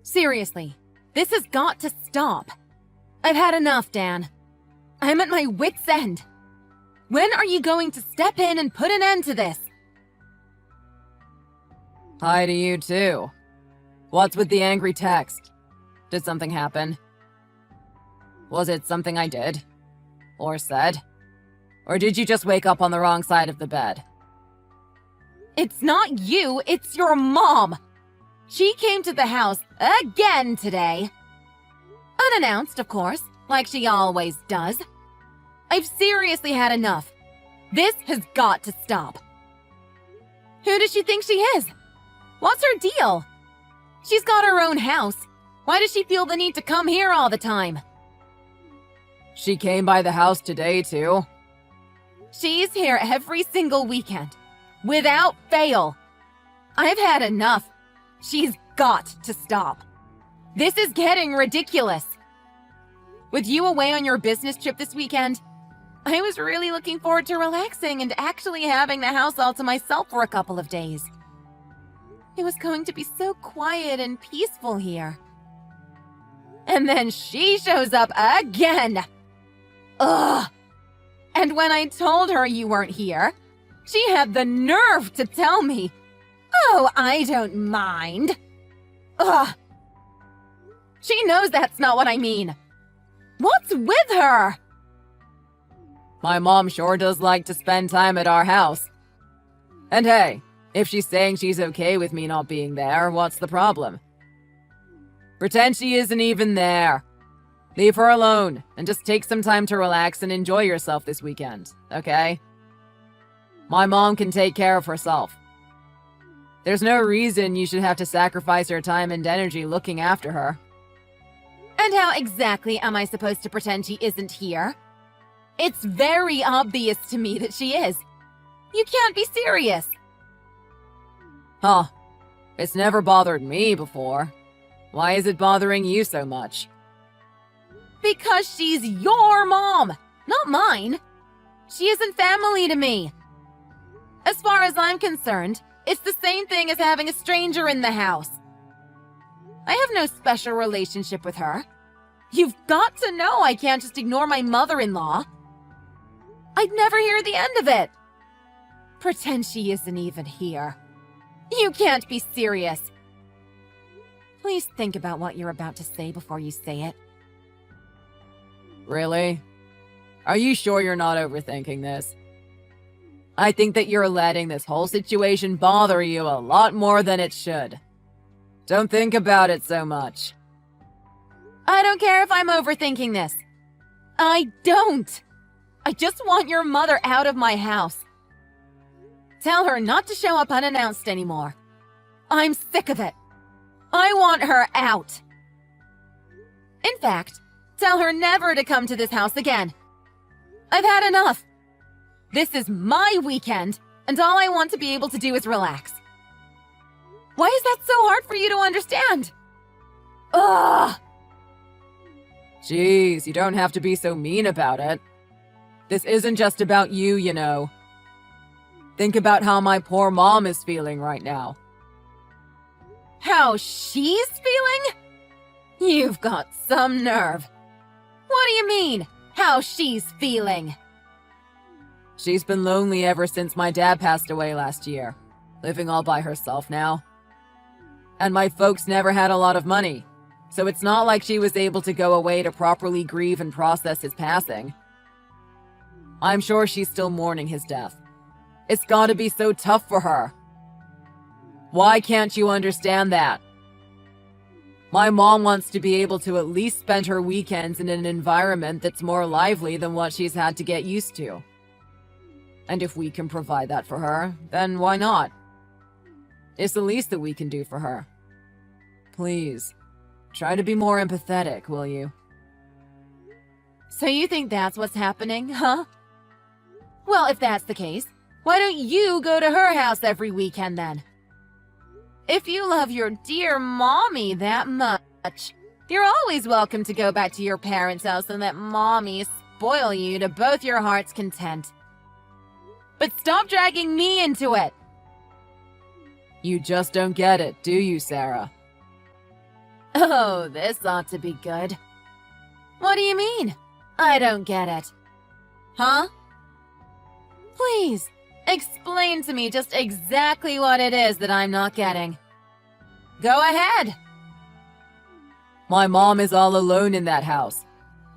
Seriously, this has got to stop. I've had enough, Dan. I'm at my wit's end. When are you going to step in and put an end to this? Hi to you too. What's with the angry text? Did something happen? Was it something I did? Or said? Or did you just wake up on the wrong side of the bed? It's not you, it's your mom. She came to the house again today. Unannounced, of course, like she always does. I've seriously had enough. This has got to stop. Who does she think she is? What's her deal? She's got her own house. Why does she feel the need to come here all the time? She came by the house today too. She's here every single weekend. Without fail. I've had enough. She's got to stop. This is getting ridiculous. With you away on your business trip this weekend, I was really looking forward to relaxing and actually having the house all to myself for a couple of days. It was going to be so quiet and peaceful here. And then she shows up again. Ugh. And when I told her you weren't here, she had the nerve to tell me, "Oh, I don't mind." Ugh. She knows that's not what I mean. What's with her? My mom sure does like to spend time at our house. And hey, if she's saying she's okay with me not being there, what's the problem? Pretend she isn't even there. Leave her alone and just take some time to relax and enjoy yourself this weekend, okay? My mom can take care of herself. There's no reason you should have to sacrifice your time and energy looking after her. And how exactly am I supposed to pretend she isn't here? It's very obvious to me that she is. You can't be serious. Huh. It's never bothered me before. Why is it bothering you so much? Because she's your mom, not mine. She isn't family to me. As far as I'm concerned, it's the same thing as having a stranger in the house. I have no special relationship with her. You've got to know I can't just ignore my mother-in-law. I'd never hear the end of it. Pretend she isn't even here. You can't be serious. Please think about what you're about to say before you say it. Really? Are you sure you're not overthinking this? I think that you're letting this whole situation bother you a lot more than it should. Don't think about it so much. I don't care if I'm overthinking this. I don't. I just want your mother out of my house. Tell her not to show up unannounced anymore. I'm sick of it. I want her out. In fact, tell her never to come to this house again. I've had enough. This is my weekend, and all I want to be able to do is relax. Why is that so hard for you to understand? Ugh! Jeez, you don't have to be so mean about it. This isn't just about you, you know. Think about how my poor mom is feeling right now. How she's feeling? You've got some nerve. What do you mean, how she's feeling? She's been lonely ever since my dad passed away last year, living all by herself now. And my folks never had a lot of money, so it's not like she was able to go away to properly grieve and process his passing. I'm sure she's still mourning his death. It's gotta be so tough for her. Why can't you understand that? My mom wants to be able to at least spend her weekends in an environment that's more lively than what she's had to get used to. And if we can provide that for her, then why not? It's the least that we can do for her. Please, try to be more empathetic, will you? So you think that's what's happening, huh? Well, if that's the case, why don't you go to her house every weekend then? If you love your dear mommy that much, you're always welcome to go back to your parents' house and let mommy spoil you to both your heart's content. But stop dragging me into it! You just don't get it, do you, Sarah? Oh, this ought to be good. What do you mean? I don't get it. Huh? Please, explain to me just exactly what it is that I'm not getting. Go ahead. My mom is all alone in that house.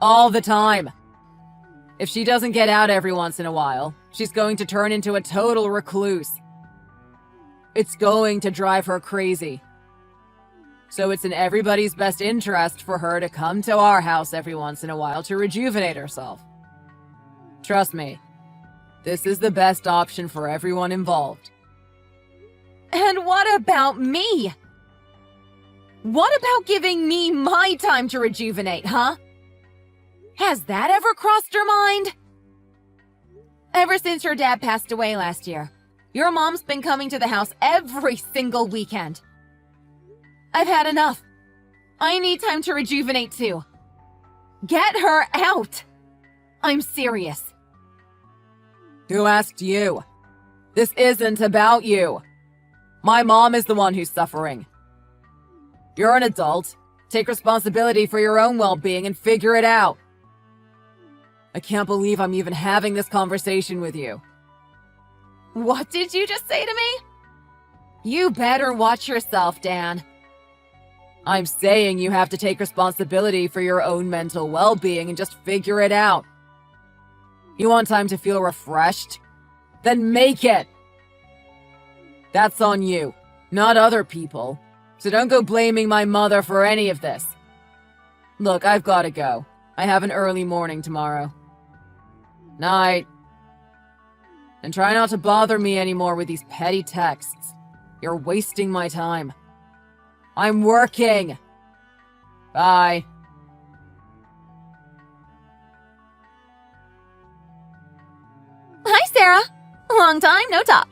All the time. If she doesn't get out every once in a while, she's going to turn into a total recluse. It's going to drive her crazy. So it's in everybody's best interest for her to come to our house every once in a while to rejuvenate herself. Trust me, this is the best option for everyone involved. And what about me? What about giving me my time to rejuvenate, huh? Has that ever crossed your mind? Ever since your dad passed away last year, your mom's been coming to the house every single weekend. I've had enough. I need time to rejuvenate too. Get her out! I'm serious. Who asked you? This isn't about you. My mom is the one who's suffering. You're an adult. Take responsibility for your own well-being and figure it out. I can't believe I'm even having this conversation with you. What did you just say to me? You better watch yourself, Dan. I'm saying you have to take responsibility for your own mental well-being and just figure it out. You want time to feel refreshed? Then make it! That's on you, not other people. So don't go blaming my mother for any of this. Look, I've gotta go. I have an early morning tomorrow. Night. And try not to bother me anymore with these petty texts. You're wasting my time. I'm working. Bye. Hi, Sarah. Long time, no talk.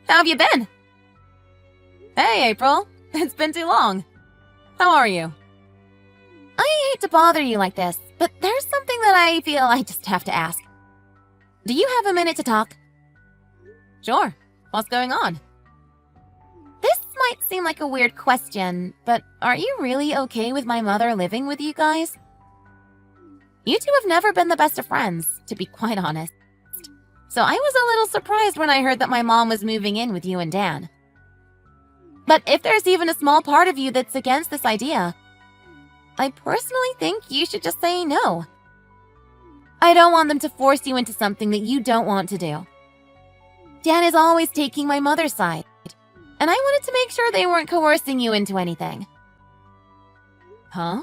How have you been? Hey, April. It's been too long. How are you? I hate to bother you like this, but there's something that I feel I just have to ask. Do you have a minute to talk? Sure. What's going on? This might seem like a weird question, but are you really okay with my mother living with you guys? You two have never been the best of friends, to be quite honest. So I was a little surprised when I heard that my mom was moving in with you and Dan. But if there's even a small part of you that's against this idea, I personally think you should just say no. I don't want them to force you into something that you don't want to do. Dan is always taking my mother's side, and I wanted to make sure they weren't coercing you into anything. Huh?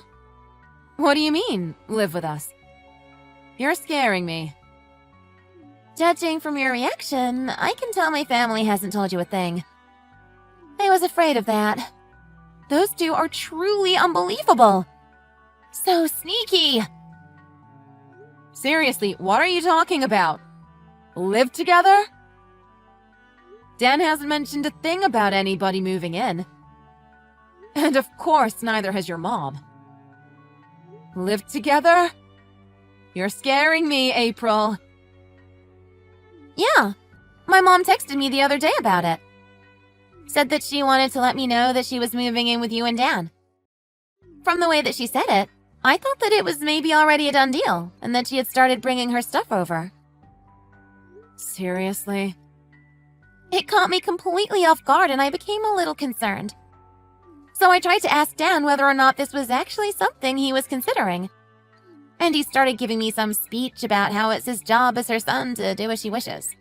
What do you mean, live with us? You're scaring me. Judging from your reaction, I can tell my family hasn't told you a thing. I was afraid of that. Those two are truly unbelievable. So sneaky. Seriously, what are you talking about? Live together? Dan hasn't mentioned a thing about anybody moving in. And of course, neither has your mom. Live together? You're scaring me, April. Yeah, my mom texted me the other day about it. Said that she wanted to let me know that she was moving in with you and Dan. From the way that she said it, I thought that it was maybe already a done deal, and that she had started bringing her stuff over. Seriously? It caught me completely off guard, and I became a little concerned. So I tried to ask Dan whether or not this was actually something he was considering. And he started giving me some speech about how it's his job as her son to do as she wishes.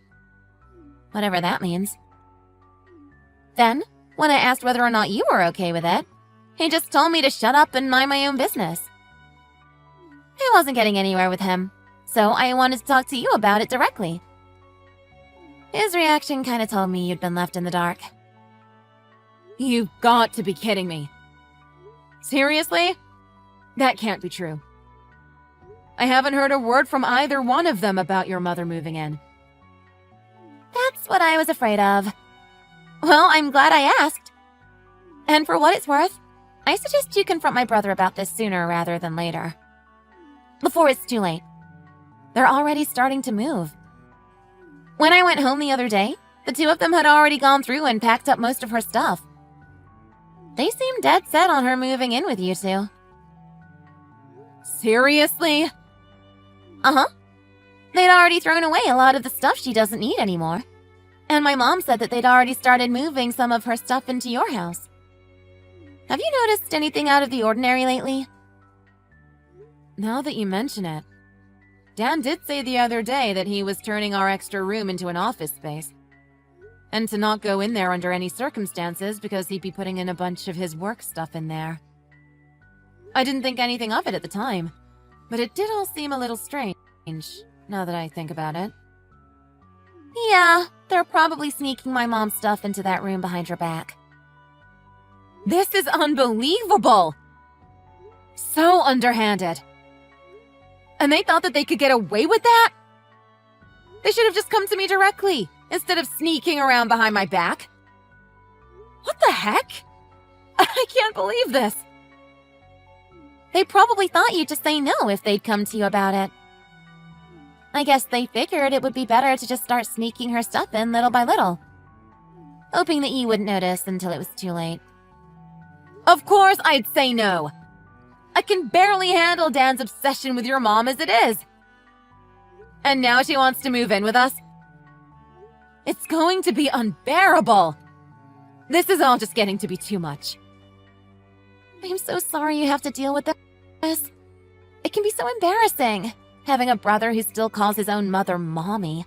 Whatever that means. Then, when I asked whether or not you were okay with it, he just told me to shut up and mind my own business. I wasn't getting anywhere with him, so I wanted to talk to you about it directly. His reaction kind of told me you'd been left in the dark. You've got to be kidding me. Seriously? That can't be true. I haven't heard a word from either one of them about your mother moving in. That's what I was afraid of. Well, I'm glad I asked. And for what it's worth, I suggest you confront my brother about this sooner rather than later. Before it's too late. They're already starting to move. When I went home the other day, the two of them had already gone through and packed up most of her stuff. They seem dead set on her moving in with you two. Seriously? Uh-huh. They'd already thrown away a lot of the stuff she doesn't need anymore. And my mom said that they'd already started moving some of her stuff into your house. Have you noticed anything out of the ordinary lately? Now that you mention it, Dan did say the other day that he was turning our extra room into an office space. And to not go in there under any circumstances because he'd be putting in a bunch of his work stuff in there. I didn't think anything of it at the time, but it did all seem a little strange, now that I think about it. Yeah, they're probably sneaking my mom's stuff into that room behind her back. This is unbelievable! So underhanded. And they thought that they could get away with that? They should have just come to me directly, instead of sneaking around behind my back. What the heck? I can't believe this. They probably thought you'd just say no if they'd come to you about it. I guess they figured it would be better to just start sneaking her stuff in little by little, hoping that you wouldn't notice until it was too late. Of course I'd say no. I can barely handle Dan's obsession with your mom as it is. And now she wants to move in with us? It's going to be unbearable. This is all just getting to be too much. I'm so sorry you have to deal with this. It can be so embarrassing, having a brother who still calls his own mother Mommy.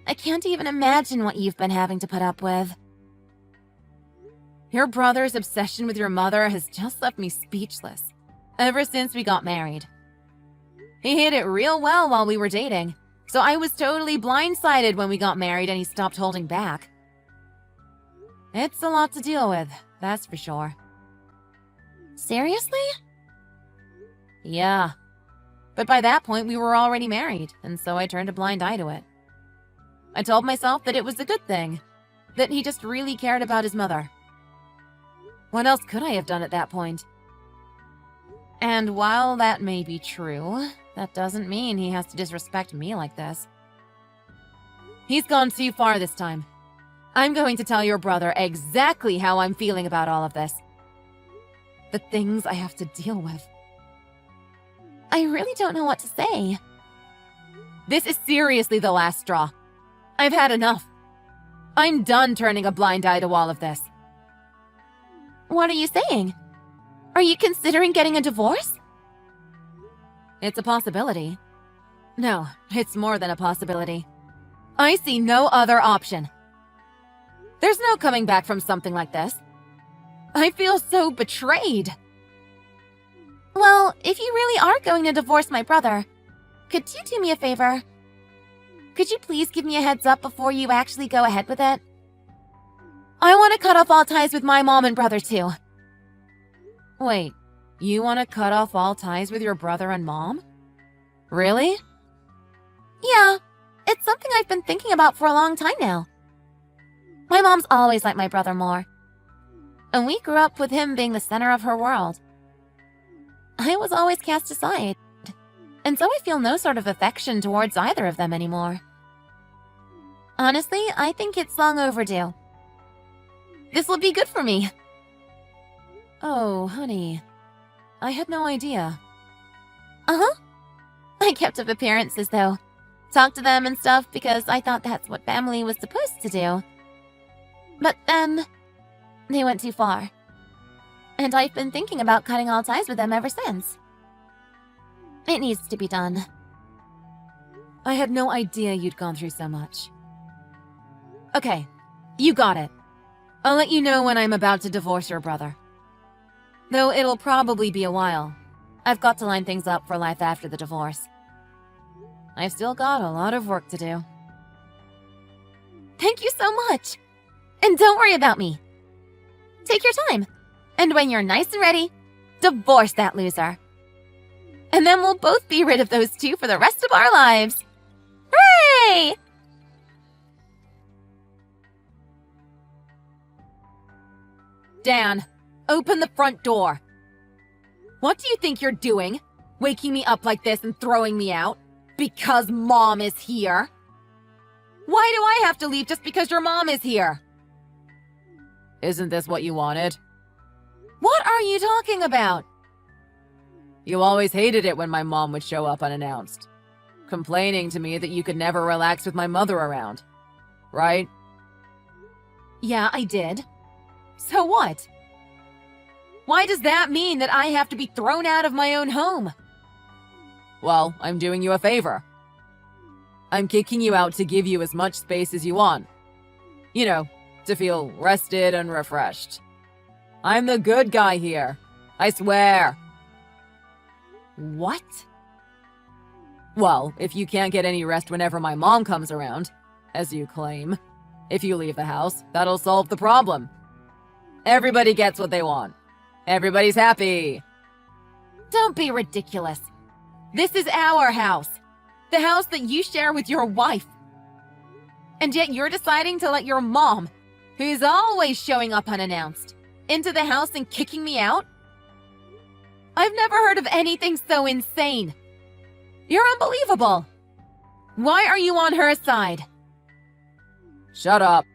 I can't even imagine what you've been having to put up with. Your brother's obsession with your mother has just left me speechless, ever since we got married. He hid it real well while we were dating, so I was totally blindsided when we got married and he stopped holding back. It's a lot to deal with, that's for sure. Seriously? Yeah. But by that point, we were already married, and so I turned a blind eye to it. I told myself that it was a good thing, that he just really cared about his mother. What else could I have done at that point? And while that may be true, that doesn't mean he has to disrespect me like this. He's gone too far this time. I'm going to tell your brother exactly how I'm feeling about all of this. The things I have to deal with. I really don't know what to say. This is seriously the last straw. I've had enough. I'm done turning a blind eye to all of this. What are you saying? Are you considering getting a divorce? It's a possibility. No, it's more than a possibility. I see no other option. There's no coming back from something like this. I feel so betrayed. Well, if you really are going to divorce my brother, could you do me a favor? Could you please give me a heads up before you actually go ahead with it? I want to cut off all ties with my mom and brother too. Wait, you want to cut off all ties with your brother and mom? Really? Yeah, it's something I've been thinking about for a long time now. My mom's always liked my brother more, and we grew up with him being the center of her world. I was always cast aside, and so I feel no sort of affection towards either of them anymore. Honestly, I think it's long overdue. This will be good for me. Oh, honey. I had no idea. Uh-huh. I kept up appearances, though. Talked to them and stuff because I thought that's what family was supposed to do. But then, they went too far. And I've been thinking about cutting all ties with them ever since. It needs to be done. I had no idea you'd gone through so much. Okay, you got it. I'll let you know when I'm about to divorce your brother. Though it'll probably be a while. I've got to line things up for life after the divorce. I've still got a lot of work to do. Thank you so much. And don't worry about me. Take your time. And when you're nice and ready, divorce that loser. And then we'll both be rid of those two for the rest of our lives. Hooray! Dan, open the front door. What do you think you're doing? Waking me up like this and throwing me out? Because Mom is here? Why do I have to leave just because your mom is here? Isn't this what you wanted? What are you talking about? You always hated it when my mom would show up unannounced, complaining to me that you could never relax with my mother around, right? Yeah, I did. So what? Why does that mean that I have to be thrown out of my own home? Well, I'm doing you a favor. I'm kicking you out to give you as much space as you want. You know, to feel rested and refreshed. I'm the good guy here. I swear. What? Well, if you can't get any rest whenever my mom comes around, as you claim, if you leave the house, that'll solve the problem. Everybody gets what they want. Everybody's happy. Don't be ridiculous. This is our house. The house that you share with your wife. And yet you're deciding to let your mom, who's always showing up unannounced, into the house and kicking me out? I've never heard of anything so insane. You're unbelievable. Why are you on her side? Shut up.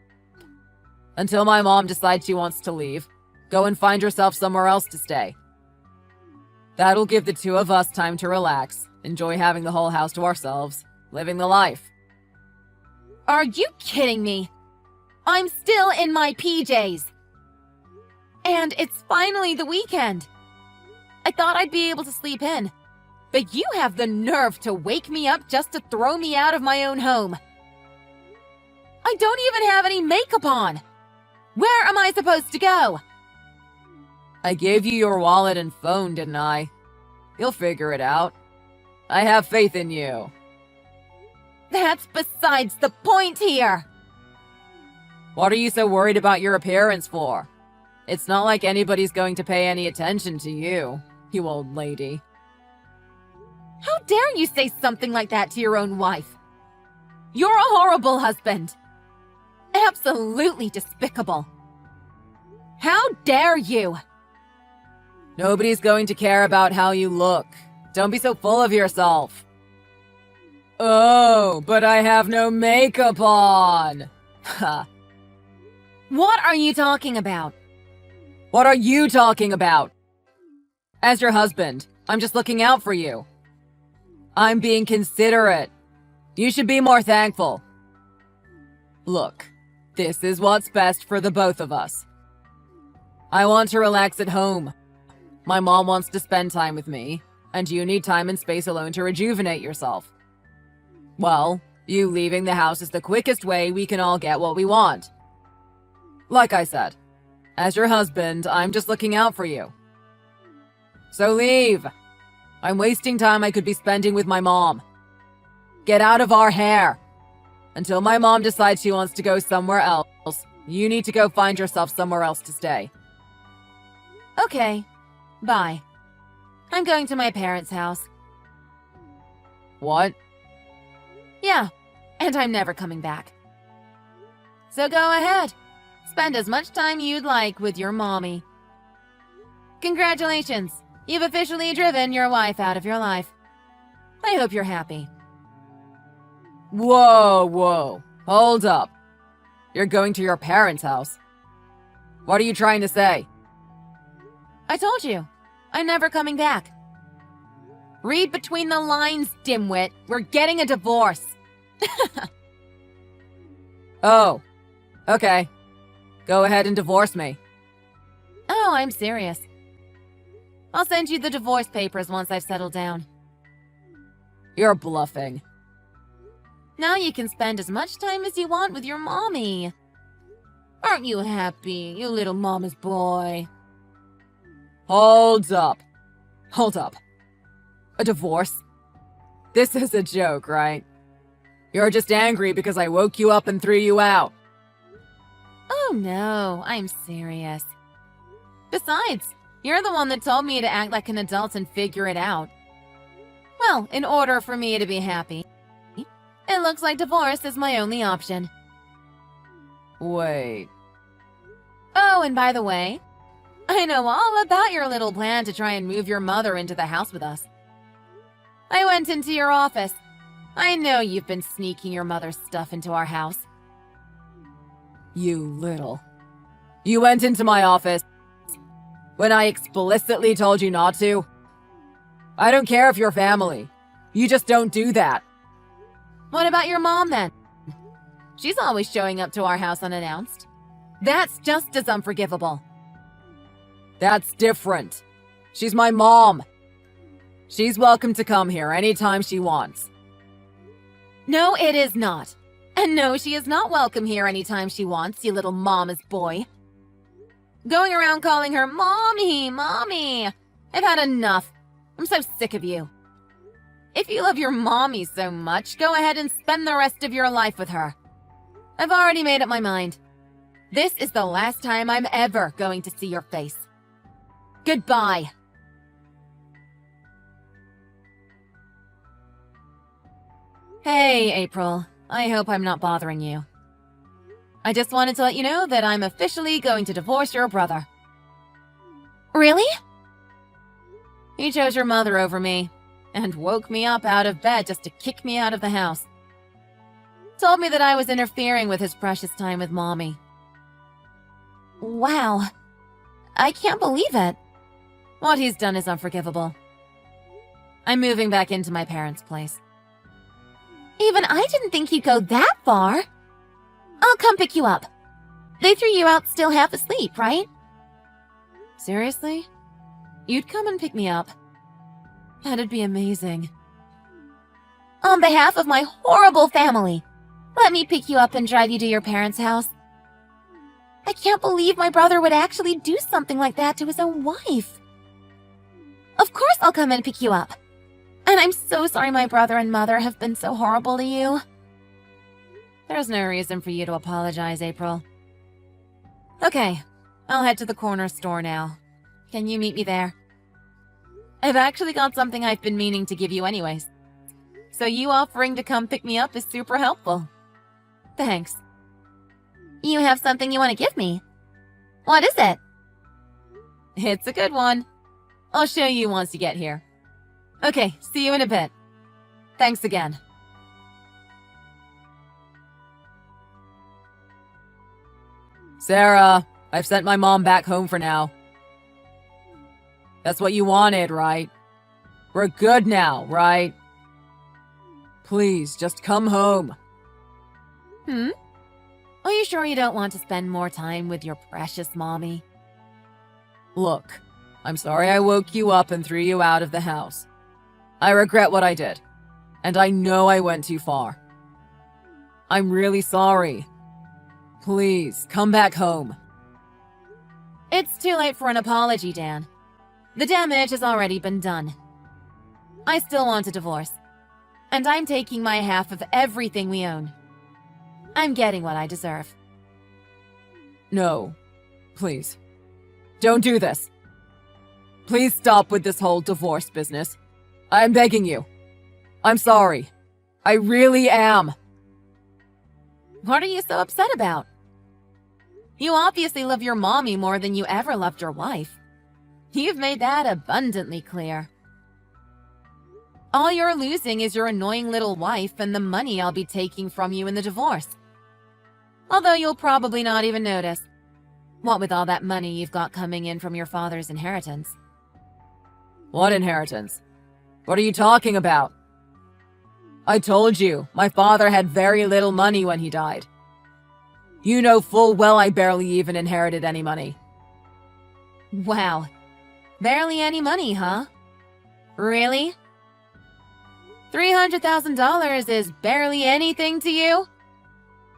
Until my mom decides she wants to leave, go and find yourself somewhere else to stay. That'll give the two of us time to relax, enjoy having the whole house to ourselves, living the life. Are you kidding me? I'm still in my PJs. And it's finally the weekend. I thought I'd be able to sleep in. But you have the nerve to wake me up just to throw me out of my own home. I don't even have any makeup on. Where am I supposed to go? I gave you your wallet and phone, didn't I? You'll figure it out. I have faith in you. That's besides the point here. What are you so worried about your appearance for? It's not like anybody's going to pay any attention to you, you old lady. How dare you say something like that to your own wife? You're a horrible husband. Absolutely despicable. How dare you? Nobody's going to care about how you look. Don't be so full of yourself. Oh, but I have no makeup on. Ha. What are you talking about? What are you talking about? As your husband, I'm just looking out for you. I'm being considerate. You should be more thankful. Look, this is what's best for the both of us. I want to relax at home. My mom wants to spend time with me, and you need time and space alone to rejuvenate yourself. Well, you leaving the house is the quickest way we can all get what we want. Like I said, as your husband, I'm just looking out for you. So leave. I'm wasting time I could be spending with my mom. Get out of our hair. Until my mom decides she wants to go somewhere else, you need to go find yourself somewhere else to stay. Okay, bye. I'm going to my parents' house. What? Yeah, and I'm never coming back. So go ahead. Spend as much time you'd like with your mommy. Congratulations. You've officially driven your wife out of your life. I hope you're happy. Whoa. Hold up. You're going to your parents' house. What are you trying to say? I told you. I'm never coming back. Read between the lines, dimwit. We're getting a divorce. Oh. Okay. Go ahead and divorce me. Oh, I'm serious. I'll send you the divorce papers once I've settled down. You're bluffing. Now you can spend as much time as you want with your mommy. Aren't you happy, you little mama's boy? Hold up. A divorce? This is a joke, right? You're just angry because I woke you up and threw you out. Oh no, I'm serious. Besides, you're the one that told me to act like an adult and figure it out. Well, in order for me to be happy, it looks like divorce is my only option. Wait. Oh, and by the way, I know all about your little plan to try and move your mother into the house with us. I went into your office. I know you've been sneaking your mother's stuff into our house. You little. You went into my office when I explicitly told you not to. I don't care if you're family. You just don't do that. What about your mom then? She's always showing up to our house unannounced. That's just as unforgivable. That's different. She's my mom. She's welcome to come here anytime she wants. No, it is not. And no, she is not welcome here anytime she wants, you little mama's boy. Going around calling her Mommy, Mommy. I've had enough. I'm so sick of you. If you love your mommy so much, go ahead and spend the rest of your life with her. I've already made up my mind. This is the last time I'm ever going to see your face. Goodbye. Hey, April. I hope I'm not bothering you. I just wanted to let you know that I'm officially going to divorce your brother. Really? He chose your mother over me, and woke me up out of bed just to kick me out of the house. Told me that I was interfering with his precious time with Mommy. Wow. I can't believe it. What he's done is unforgivable. I'm moving back into my parents' place. Even I didn't think he'd go that far. I'll come pick you up. They threw you out still half asleep, right? Seriously? You'd come and pick me up? That'd be amazing. On behalf of my horrible family, let me pick you up and drive you to your parents' house. I can't believe my brother would actually do something like that to his own wife. Of course I'll come and pick you up. And I'm so sorry my brother and mother have been so horrible to you. There's no reason for you to apologize, April. Okay, I'll head to the corner store now. Can you meet me there? I've actually got something I've been meaning to give you anyways. So you offering to come pick me up is super helpful. Thanks. You have something you want to give me? What is it? It's a good one. I'll show you once you get here. Okay, see you in a bit. Thanks again. Sarah, I've sent my mom back home for now. That's what you wanted, right? We're good now, right? Please, just come home. Are you sure you don't want to spend more time with your precious mommy? Look, I'm sorry I woke you up and threw you out of the house. I regret what I did, and I know I went too far. I'm really sorry. Please, come back home. It's too late for an apology, Dan. The damage has already been done. I still want a divorce, and I'm taking my half of everything we own. I'm getting what I deserve. No, please. Don't do this. Please stop with this whole divorce business. I'm begging you. I'm sorry. I really am. What are you so upset about? You obviously love your mommy more than you ever loved your wife. You've made that abundantly clear. All you're losing is your annoying little wife and the money I'll be taking from you in the divorce. Although you'll probably not even notice. What with all that money you've got coming in from your father's inheritance. What inheritance? What are you talking about? I told you, my father had very little money when he died. You know full well I barely even inherited any money. Wow. Barely any money, huh? Really? $300,000 is barely anything to you?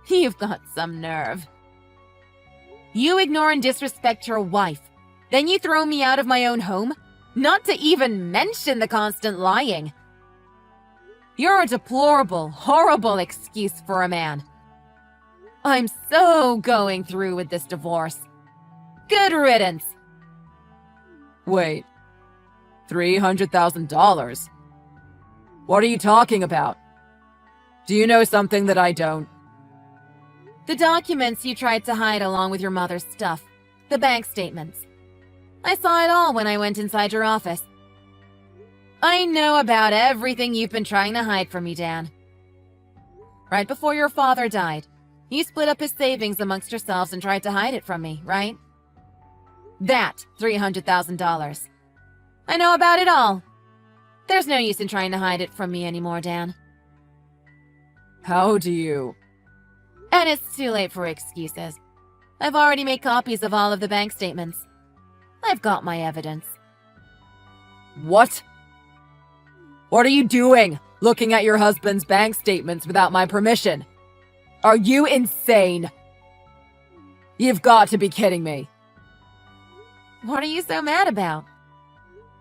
You've got some nerve. You ignore and disrespect your wife. Then you throw me out of my own home? Not to even mention the constant lying. You're a deplorable, horrible excuse for a man. I'm so going through with this divorce. Good riddance. Wait. $300,000? What are you talking about? Do you know something that I don't? The documents you tried to hide along with your mother's stuff. The bank statements. I saw it all when I went inside your office. I know about everything you've been trying to hide from me, Dan. Right before your father died, You split up his savings amongst yourselves and tried to hide it from me, right? That $300,000. I know about it all. There's no use in trying to hide it from me anymore, Dan. How do you? And it's too late for excuses. I've already made copies of all of the bank statements. I've got my evidence. What? What are you doing, looking at your husband's bank statements without my permission? Are you insane? You've got to be kidding me. What are you so mad about?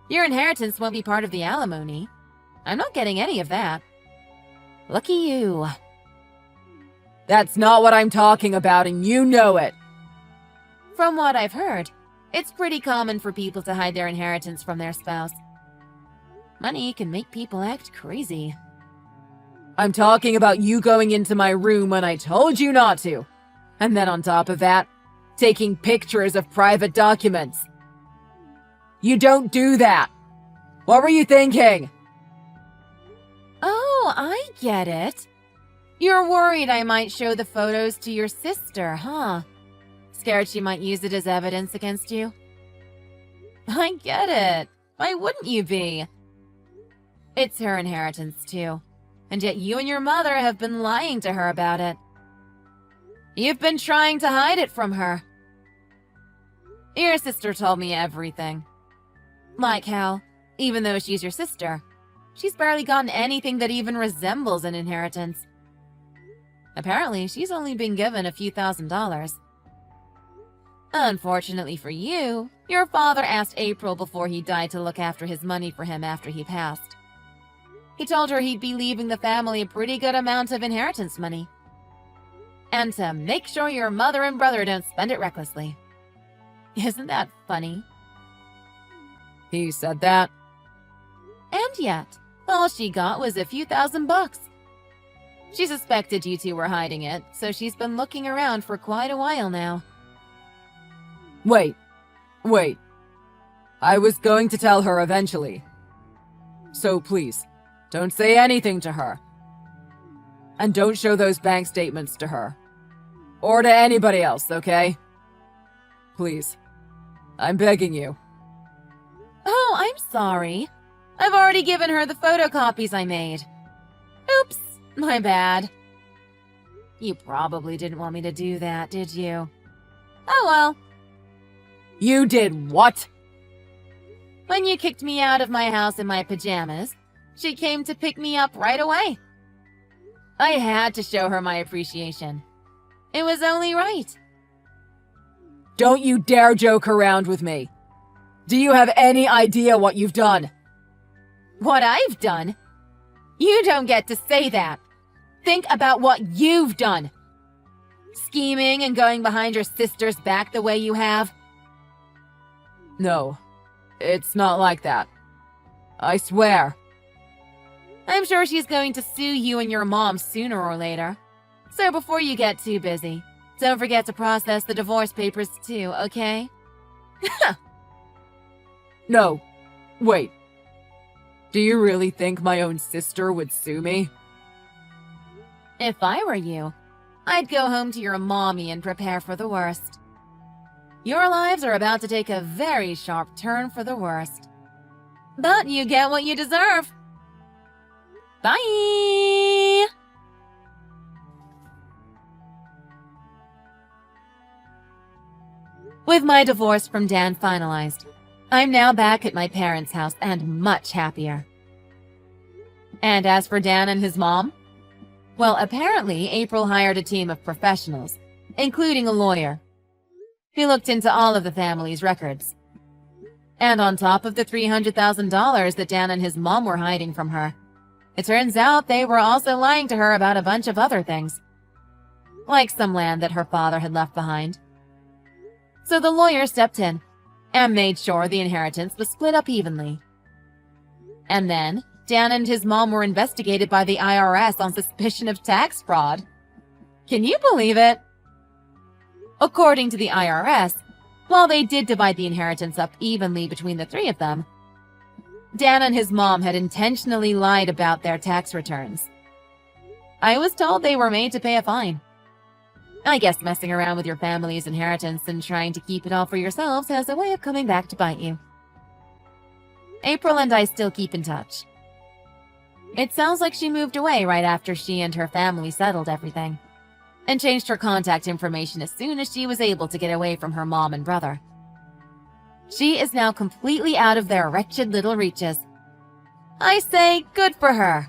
Your inheritance won't be part of the alimony. I'm not getting any of that. Lucky you. That's not what I'm talking about, and you know it. From what I've heard, it's pretty common for people to hide their inheritance from their spouse. Money can make people act crazy. I'm talking about you going into my room when I told you not to. And then on top of that, taking pictures of private documents. You don't do that. What were you thinking? Oh, I get it. You're worried I might show the photos to your sister, huh? Scared she might use it as evidence against you? I get it. Why wouldn't you be? It's her inheritance, too. And yet you and your mother have been lying to her about it. You've been trying to hide it from her. Your sister told me everything. Like how, even though she's your sister, she's barely gotten anything that even resembles an inheritance. Apparently, she's only been given a few $1,000s. Unfortunately for you, your father asked April before he died to look after his money for him after he passed. He told her he'd be leaving the family a pretty good amount of inheritance money. And to make sure your mother and brother don't spend it recklessly. Isn't that funny? He said that. And yet, all she got was a few $1,000s. She suspected you two were hiding it, so she's been looking around for quite a while now. Wait. I was going to tell her eventually. So please, don't say anything to her. And don't show those bank statements to her. Or to anybody else, okay? Please. I'm begging you. Oh, I'm sorry. I've already given her the photocopies I made. Oops, my bad. You probably didn't want me to do that, did you? Oh well. You did what? When you kicked me out of my house in my pajamas, she came to pick me up right away. I had to show her my appreciation. It was only right. Don't you dare joke around with me. Do you have any idea what you've done? What I've done? You don't get to say that. Think about what you've done. Scheming and going behind your sister's back the way you have. No, it's not like that. I swear. I'm sure she's going to sue you and your mom sooner or later. So before you get too busy, don't forget to process the divorce papers too, okay? No, wait. Do you really think my own sister would sue me? If I were you, I'd go home to your mommy and prepare for the worst. Your lives are about to take a very sharp turn for the worst. But you get what you deserve. Bye! With my divorce from Dan finalized, I'm now back at my parents' house and much happier. And as for Dan and his mom? Well, apparently April hired a team of professionals, including a lawyer, who looked into all of the family's records. And on top of the $300,000 that Dan and his mom were hiding from her, it turns out they were also lying to her about a bunch of other things, like some land that her father had left behind. So the lawyer stepped in and made sure the inheritance was split up evenly. And then, Dan and his mom were investigated by the IRS on suspicion of tax fraud. Can you believe it? According to the IRS, while they did divide the inheritance up evenly between the three of them, Dan and his mom had intentionally lied about their tax returns. I was told they were made to pay a fine. I guess messing around with your family's inheritance and trying to keep it all for yourselves has a way of coming back to bite you. April and I still keep in touch. It sounds like she moved away right after she and her family settled everything, and changed her contact information as soon as she was able to get away from her mom and brother. She is now completely out of their wretched little reaches. I say good for her.